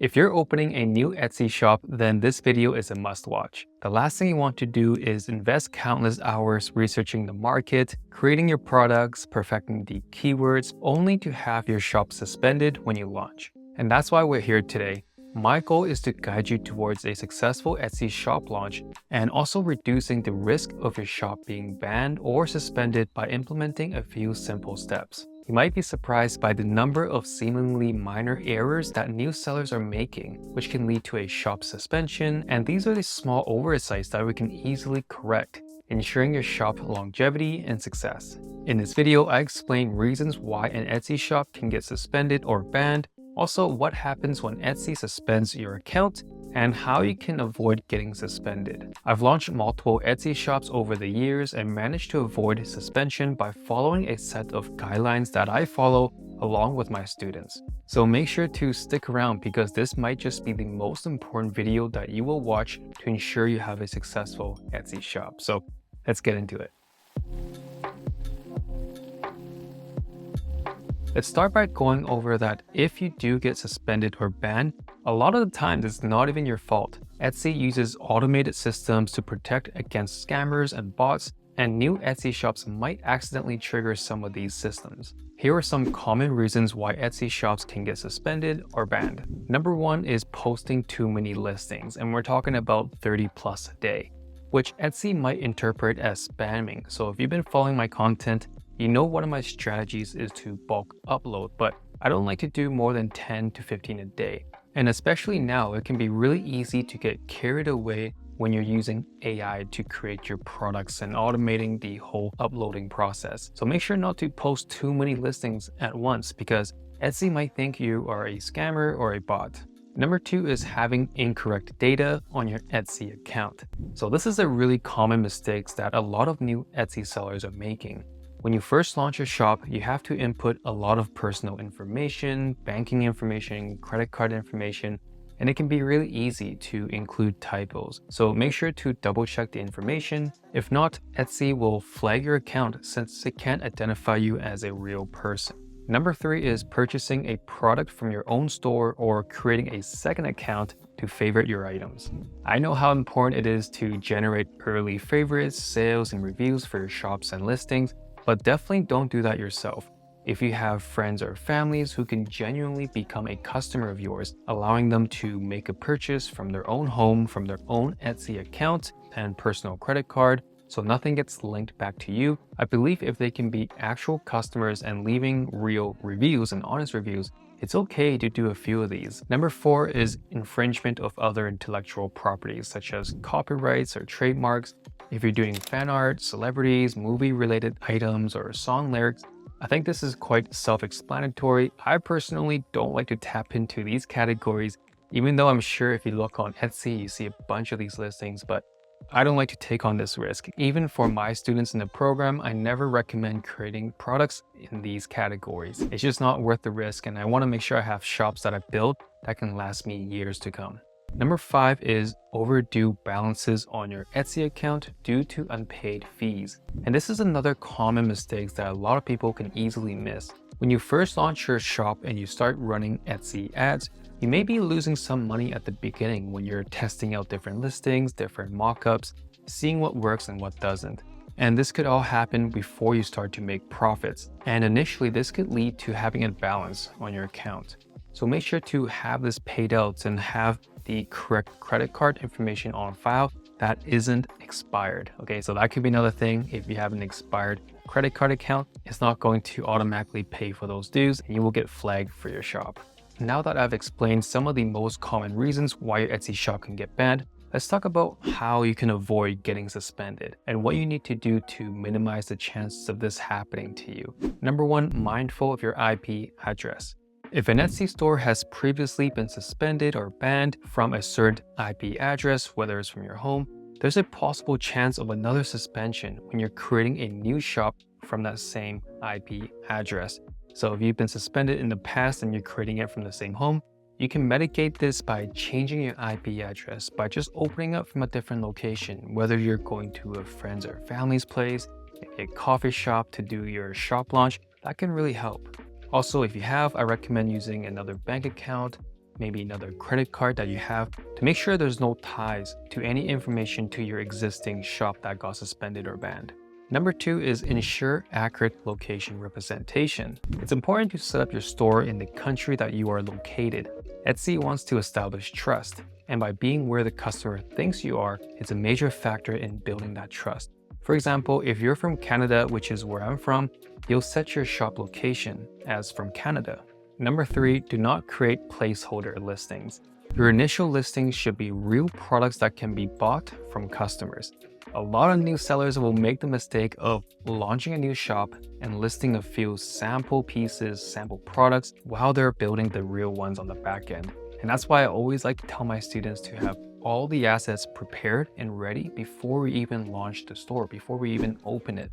If you're opening a new Etsy shop, then this video is a must-watch. The last thing you want to do is invest countless hours researching the market, creating your products, perfecting the keywords, only to have your shop suspended when you launch. And that's why we're here today. My goal is to guide you towards a successful Etsy shop launch and also reducing the risk of your shop being banned or suspended by implementing a few simple steps. You might be surprised by the number of seemingly minor errors that new sellers are making, which can lead to a shop suspension, and these are the small oversights that we can easily correct, ensuring your shop longevity and success. In this video, I explain reasons why an Etsy shop can get suspended or banned, also what happens when Etsy suspends your account, and how you can avoid getting suspended. I've launched multiple Etsy shops over the years and managed to avoid suspension by following a set of guidelines that I follow along with my students. So make sure to stick around because this might just be the most important video that you will watch to ensure you have a successful Etsy shop. So let's get into it. Let's start by going over that if you do get suspended or banned, a lot of the time it's not even your fault. Etsy uses automated systems to protect against scammers and bots, and new Etsy shops might accidentally trigger some of these systems. Here are some common reasons why Etsy shops can get suspended or banned. Number one is posting too many listings, and we're talking about 30 plus a day, which Etsy might interpret as spamming. So if you've been following my content, you know one of my strategies is to bulk upload, but I don't like to do more than 10 to 15 a day. And especially now, it can be really easy to get carried away when you're using AI to create your products and automating the whole uploading process. So make sure not to post too many listings at once because Etsy might think you are a scammer or a bot. Number two is having incorrect data on your Etsy account. So this is a really common mistake that a lot of new Etsy sellers are making. When you first launch your shop, you have to input a lot of personal information, banking information, credit card information, and it can be really easy to include typos. So make sure to double check the information. If not, Etsy will flag your account since it can't identify you as a real person. Number three is purchasing a product from your own store or creating a second account to favorite your items. I know how important it is to generate early favorites, sales, and reviews for your shops and listings, but definitely don't do that yourself. If you have friends or families who can genuinely become a customer of yours, allowing them to make a purchase from their own home, from their own Etsy account and personal credit card, so nothing gets linked back to you. I believe if they can be actual customers and leaving real reviews and honest reviews, it's okay to do a few of these. Number four is infringement of other intellectual properties such as copyrights or trademarks. If you're doing fan art, celebrities, movie-related items, or song lyrics, I think this is quite self-explanatory. I personally don't like to tap into these categories, even though I'm sure if you look on Etsy, you see a bunch of these listings, but I don't like to take on this risk. Even for my students in the program, I never recommend creating products in these categories. It's just not worth the risk, and I want to make sure I have shops that I build that can last me years to come. Number five is overdue balances on your Etsy account due to unpaid fees. And this is another common mistake that a lot of people can easily miss. When you first launch your shop and you start running Etsy ads, you may be losing some money at the beginning when you're testing out different listings, different mockups, seeing what works and what doesn't. And this could all happen before you start to make profits. And initially, this could lead to having a balance on your account. So make sure to have this paid out and have the correct credit card information on file that isn't expired. Okay, so that could be another thing. If you have an expired credit card account, it's not going to automatically pay for those dues and you will get flagged for your shop. Now that I've explained some of the most common reasons why your Etsy shop can get banned, let's talk about how you can avoid getting suspended and what you need to do to minimize the chances of this happening to you. Number one, mindful of your IP address. If an Etsy store has previously been suspended or banned from a certain IP address, whether it's from your home, there's a possible chance of another suspension when you're creating a new shop from that same IP address. So if you've been suspended in the past and you're creating it from the same home, you can mitigate this by changing your IP address by just opening up from a different location, whether you're going to a friend's or family's place, maybe a coffee shop to do your shop launch. That can really help. Also, if you have, I recommend using another bank account maybe another credit card that you have, to make sure there's no ties to any information to your existing shop that got suspended or banned. Number 2 is ensure accurate location representation. It's important to set up your store in the country that you are located. Etsy wants to establish trust, and by being where the customer thinks you are, it's a major factor in building that trust. For example, if you're from Canada, which is where I'm from, you'll set your shop location as from Canada. Number 3, do not create placeholder listings. Your initial listings should be real products that can be bought from customers. A lot of new sellers will make the mistake of launching a new shop and listing a few sample pieces, sample products, while they're building the real ones on the back end. And that's why I always like to tell my students to have all the assets prepared and ready before we even launch the store, before we even open it.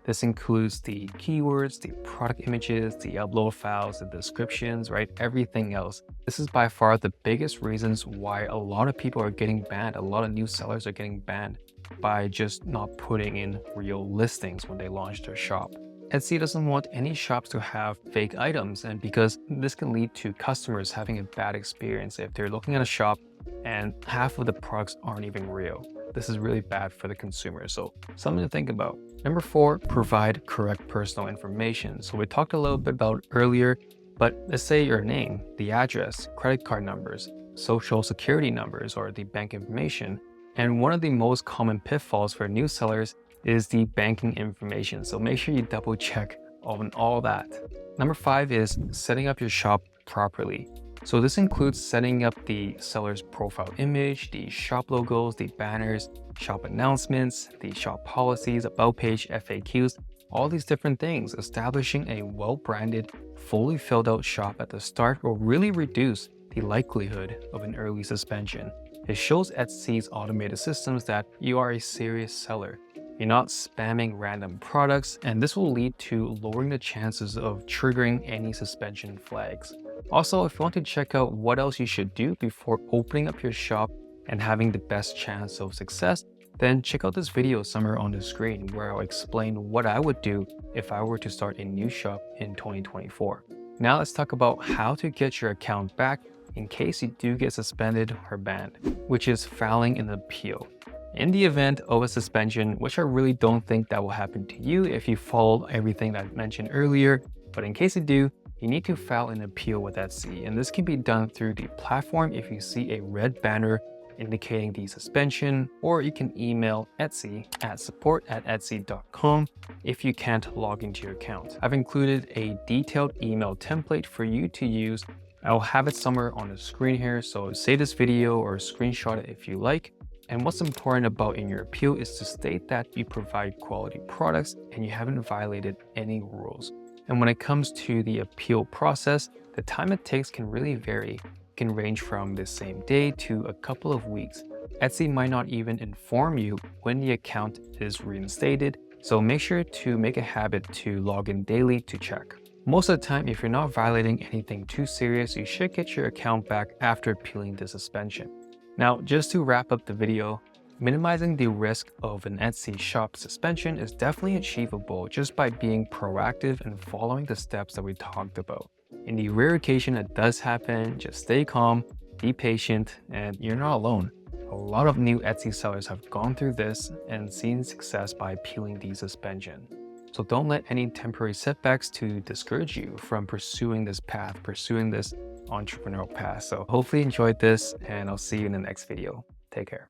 This includes the keywords, the product images, the upload files, the descriptions, right? Everything else. This is by far the biggest reasons why a lot of people are getting banned. A lot of new sellers are getting banned by just not putting in real listings when they launch their shop. Etsy doesn't want any shops to have fake items, and because this can lead to customers having a bad experience if they're looking at a shop and half of the products aren't even real. This is really bad for the consumer, so something to think about. Number 4, provide correct personal information. So we talked a little bit about earlier, but let's say your name, the address, credit card numbers, social security numbers, or the bank information. And one of the most common pitfalls for new sellers is the banking information. So make sure you double check on all that. Number 5 is setting up your shop properly. So this includes setting up the seller's profile image, the shop logos, the banners, shop announcements, the shop policies, about page, FAQs, all these different things. Establishing a well-branded, fully filled out shop at the start will really reduce the likelihood of an early suspension. It shows Etsy's automated systems that you are a serious seller. You're not spamming random products, and this will lead to lowering the chances of triggering any suspension flags. Also, if you want to check out what else you should do before opening up your shop and having the best chance of success, then check out this video somewhere on the screen where I'll explain what I would do if I were to start a new shop in 2024. Now let's talk about how to get your account back in case you do get suspended or banned, which is filing an appeal. In the event of a suspension, which I really don't think that will happen to you if you follow everything that I mentioned earlier, but in case you do, you need to file an appeal with Etsy, and this can be done through the platform if you see a red banner indicating the suspension, or you can email Etsy at support@etsy.com if you can't log into your account. I've included a detailed email template for you to use. I'll have it somewhere on the screen here, so save this video or screenshot it if you like. And what's important about in your appeal is to state that you provide quality products and you haven't violated any rules. And when it comes to the appeal process, the time it takes can really vary. It can range from the same day to a couple of weeks. Etsy might not even inform you when the account is reinstated, so make sure to make a habit to log in daily to check. Most of the time, if you're not violating anything too serious, you should get your account back after appealing the suspension. Now, just to wrap up the video, minimizing the risk of an Etsy shop suspension is definitely achievable just by being proactive and following the steps that we talked about. In the rare occasion it does happen, just stay calm, be patient, and you're not alone. A lot of new Etsy sellers have gone through this and seen success by appealing the suspension. So don't let any temporary setbacks to discourage you from pursuing this path, pursuing this entrepreneurial path. So hopefully you enjoyed this, and I'll see you in the next video. Take care.